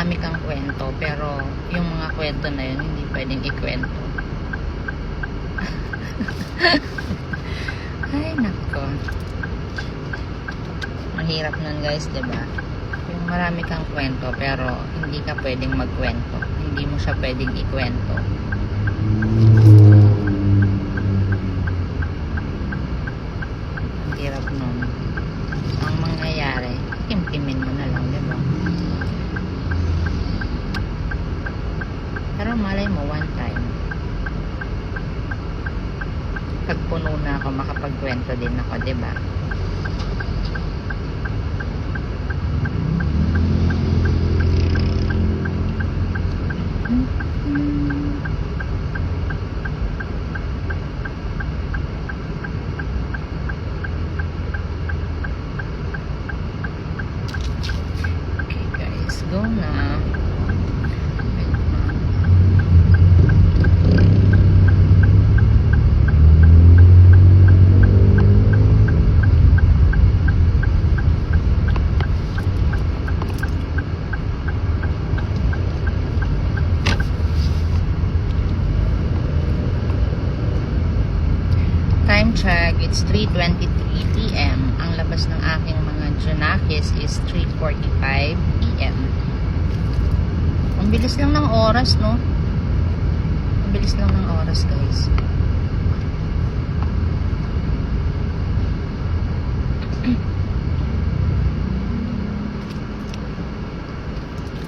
marami kang kwento, pero yung mga kwento na yun hindi pwedeng ikwento. Ay nako, ang hirap nun guys, diba? Yung marami kang kwento pero hindi ka pwedeng magkwento, hindi mo siya pwedeng ikwento. Ang hirap nun. Ang mangyayari, kimkimin mo na lang, diba? Pero malay mo one time, pag puno na ako, makapagkwento din ako, diba? Okay guys, go na. Time check, it's 3:23 PM. Ang labas ng aking mga Junakis is 3:45 PM. Ang bilis lang ng oras, no? Ang bilis lang ng oras, guys.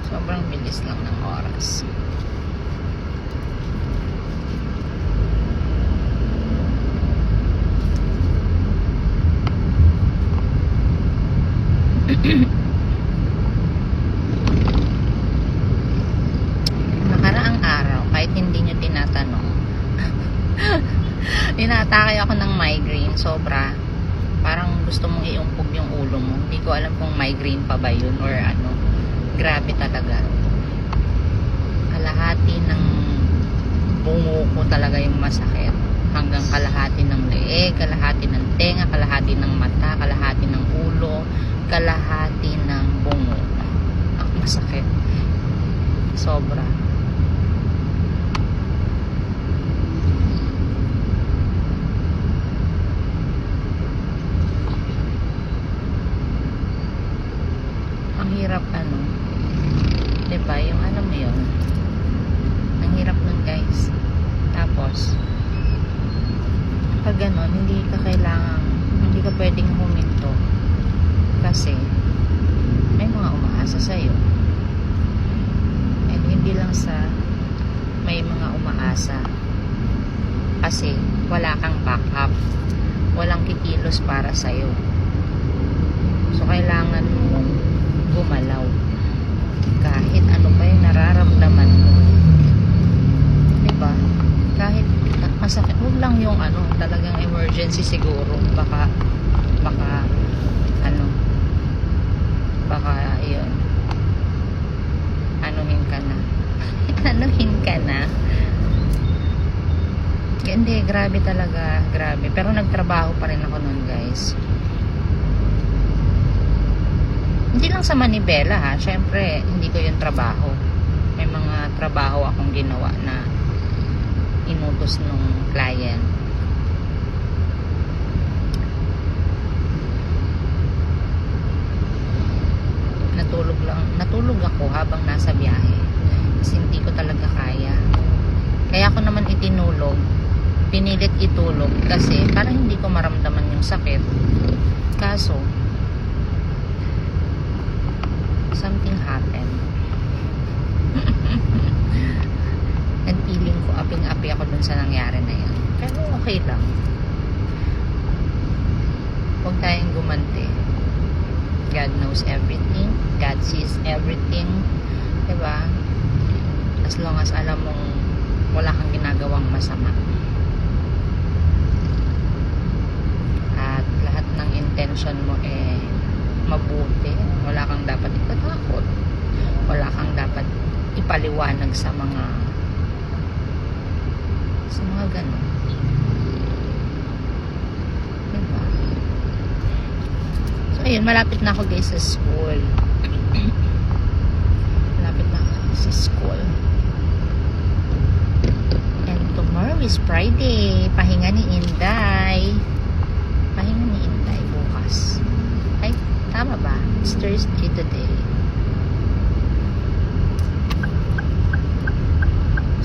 Sobrang bilis lang ng oras. Nakaraang araw, kahit hindi nyo tinatanong, inaatake ako ng migraine, sobra. Parang gusto mong iumpog yung ulo mo. Hindi ko alam kung migraine pa ba yun or ano. Grabe talaga. Kalahati ng bungo ko talaga yung masakit. Hanggang kalahati ng leeg, kalahati ng tenga, kalahati ng mata, kalahati ng ulo, kalahati ng bungo. Ang masakit. Sobra. Ang hirap ano. Diba? Yung ano mo yun. Ang hirap nun guys. Tapos pag ganon, hindi ka pwedeng huminto kasi may mga umaasa sa'yo. And hindi lang sa may mga umaasa kasi wala kang backup, walang kikilos para sa'yo. So kailangan mo gumalaw kahit ano pa yung nararamdaman mo, diba? Kahit masakit, huwag lang yung ano, talagang emergency siguro, baka ano, baka yun, anuhin ka na anuhin ka na. Hindi, grabe talaga, grabe, pero nagtrabaho pa rin ako nun guys. Hindi lang sa manibela ha, syempre hindi ko yung trabaho, may mga trabaho akong ginawa na inutos nung client. Natulog ako habang nasa biyahe kasi hindi ko talaga kaya. Kaya ako naman itinulog, pinilit itulog kasi para hindi ko maramdaman yung sakit. Kaso something happened. And feeling ko aping-api ako dun sa nangyari na yan. Pero okay lang. Huwag tayong gumanti. God knows everything. God sees everything. Diba? As long as alam mong wala kang ginagawang masama. At lahat ng intention mo mabuti. Wala kang dapat itatakot. Wala kang dapat ipaliwanag sa mga ganun. Diba? So ayun, malapit na ako guys sa school. Malapit sa school. And tomorrow is Friday. Pahinga ni Inday. Pahinga ni Inday bukas. Ay, tama ba? It's Thursday today.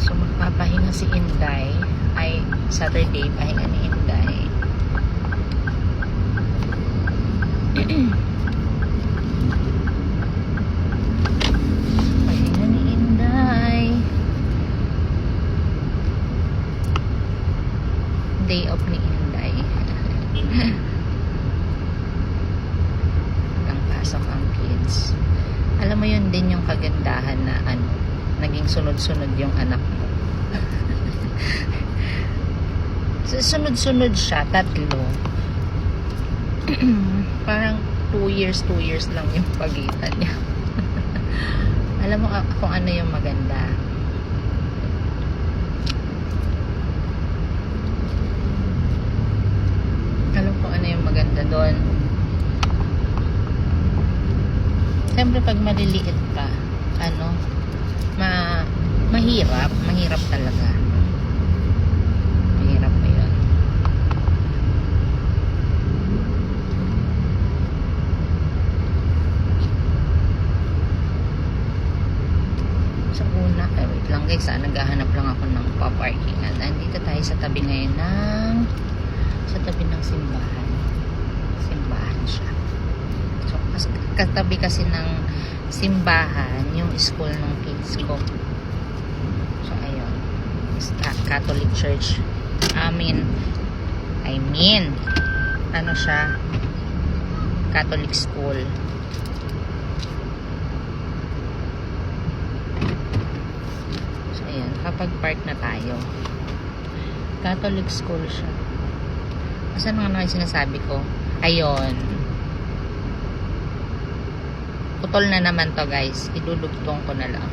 So, magpapahinga si Inday. Ay, Saturday, pahinga ni Inday. Pahinga ni Inday. Day off ni Inday. Hanggang pasok ang kids. Alam mo yun din yung kagandahan na naging sunod-sunod yung anak mo. Sunod-sunod siya, 3. Parang 2 years lang yung pagitan niya. Alam mo kung ano yung maganda. Alam ko ano yung maganda doon. Siyempre pag maliliit pa, mahirap talaga. Mahirap na yun. Sa una, wait lang guys, naghahanap lang ako ng paparkingan. Nandito tayo sa tabi ngayon sa tabi ng simbahan. Simbahan siya. So, katabi kasi ng simbahan yung school ng kids ko. So, ayun. Catholic Church. I mean, ano siya? Catholic school. So, ayun. Kapag park na tayo. Catholic school siya. Asan nga yung sinasabi ko? Ayun. Putol na naman to guys. Idudugtong ko na lang.